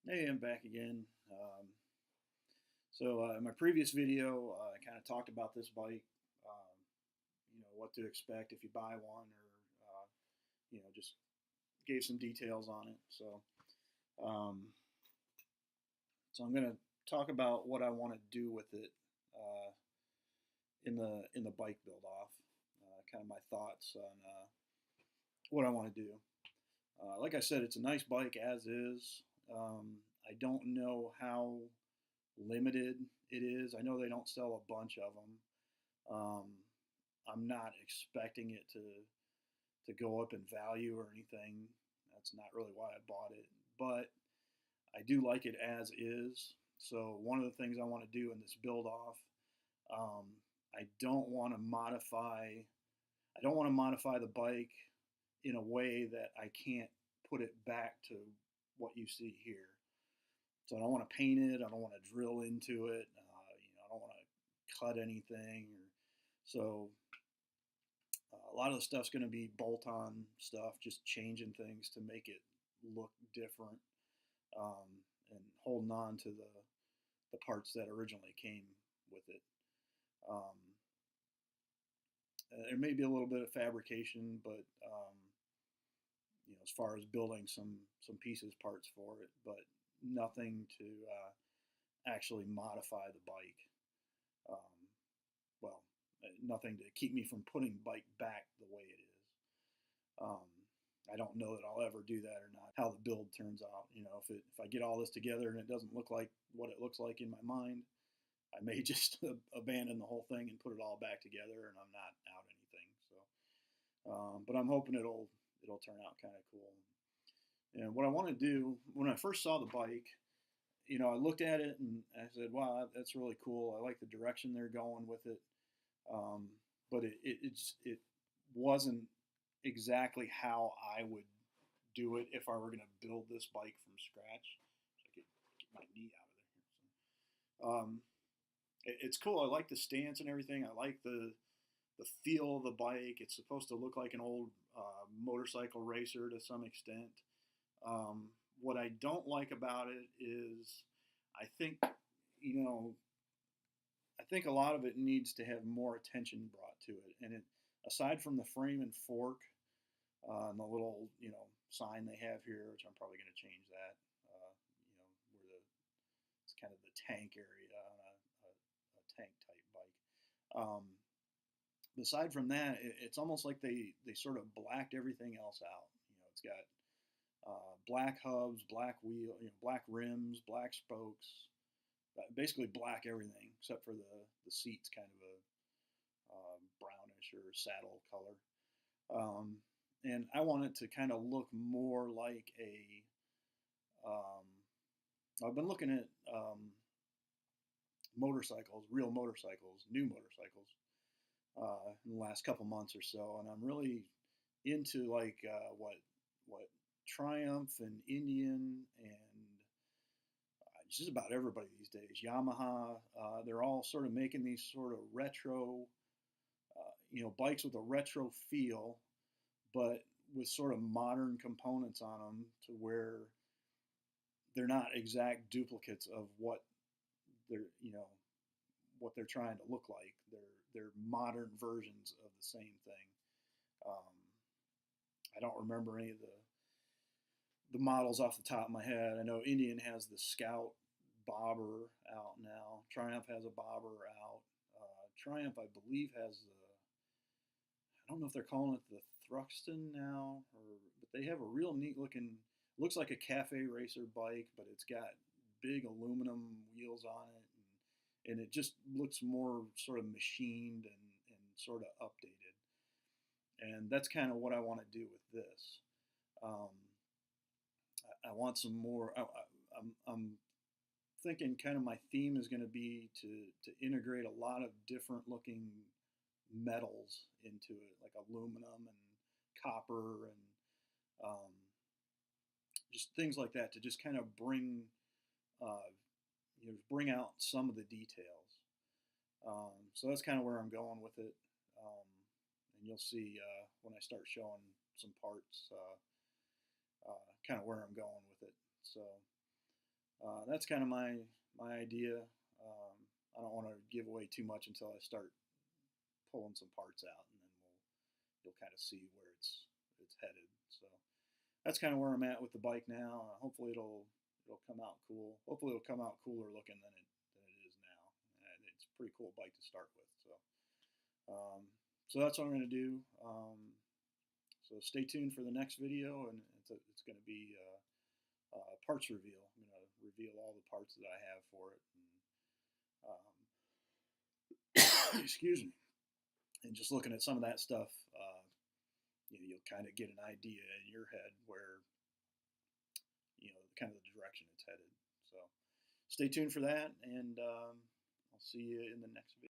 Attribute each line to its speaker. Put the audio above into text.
Speaker 1: Hey, I'm back again. In my previous video, I kind of talked about this bike, what to expect if you buy one, or just gave some details on it. Um, so I'm going to talk about what I want to do with it uh, in the bike build off. Kind of my thoughts on what I want to do. Like I said, it's a nice bike as is. I don't know how limited it is. I know they don't sell a bunch of them. I'm not expecting it to go up in value or anything. That's not really why I bought it, but I do like it as is. So one of the things I want to do in this build off, um, I don't want to modify. I don't want to modify the bike in a way that I can't put it back to what you see here. So I don't want to paint it. I don't want to drill into it. I don't want to cut anything. So a lot of the stuff's going to be bolt-on stuff, just changing things to make it look different, um, and holding on to the parts that originally came with it. Um, there may be a little bit of fabrication, but as far as building some pieces, parts for it, but nothing to actually modify the bike. Um, well, nothing to keep me from putting bike back the way it is. Um, I don't know that I'll ever do that or not. How the build turns out, if I get all this together and it doesn't look like what it looks like in my mind, I may just abandon the whole thing and put it all back together, and I'm not out anything. But I'm hoping it'll turn out kind of cool. And what I want to do when I first saw the bike, I looked at it and I said, "Wow, that's really cool. I like the direction they're going with it." Um, but it wasn't exactly how I would do it if I were going to build this bike from scratch. So I could get my knee out of there. It's cool. I like the stance and everything. I like the feel of the bike. It's supposed to look like an old motorcycle racer to some extent. What I don't like about it is I think, you know, I think a lot of it needs to have more attention brought to it. And aside from the frame and fork, and the little, sign they have here, which I'm probably going to change that, where it's kind of the tank area on a tank type bike. Um, Aside from that, it's almost like they sort of blacked everything else out. It's got black hubs, black wheel, black rims, black spokes, basically black everything except for the seats, kind of a brownish or saddle color. And I want it to kind of look more like a. Um, I've been looking at motorcycles, real motorcycles, new motorcycles, in the last couple months or so, and I'm really into like what Triumph and Indian and just about everybody these days. Yamaha, they're all sort of making these sort of retro, bikes with a retro feel, but with sort of modern components on them to where they're not exact duplicates of they're you know what they're trying to look like. They're modern versions of the same thing. Um, I don't remember any of the models off the top of my head. I know Indian has the Scout bobber out now. Triumph has a bobber out. Triumph, I believe, has the. I don't know if they're calling it the Thruxton now, but they have a real neat looking. Looks like a cafe racer bike, but it's got big aluminum wheels on it, and it just looks more sort of machined and sort of updated. And that's kind of what I want to do with this. Um, I want some more. I'm thinking kind of my theme is going to be to integrate a lot of different looking metals into it, like aluminum and copper and just things like that, to just kind of uh, bring out some of the details. So that's kind of where I'm going with it, and you'll see when I start showing some parts, kind of where I'm going with it. So that's kind of my idea. I don't want to give away too much until I start pulling some parts out, and then you'll kind of see where it's headed. So that's kind of where I'm at with the bike now. Hopefully it'll come out cool. Hopefully it'll come out cooler looking than it is now. And it's a pretty cool bike to start with. So that's what I'm going to do. So stay tuned for the next video, and it's going to be parts reveal. I'm going to reveal all the parts that I have for it. And, excuse me. And just looking at some of that stuff, you'll kind of get an idea in your head where, kind of the direction it's headed. So stay tuned for that, and I'll see you in the next video.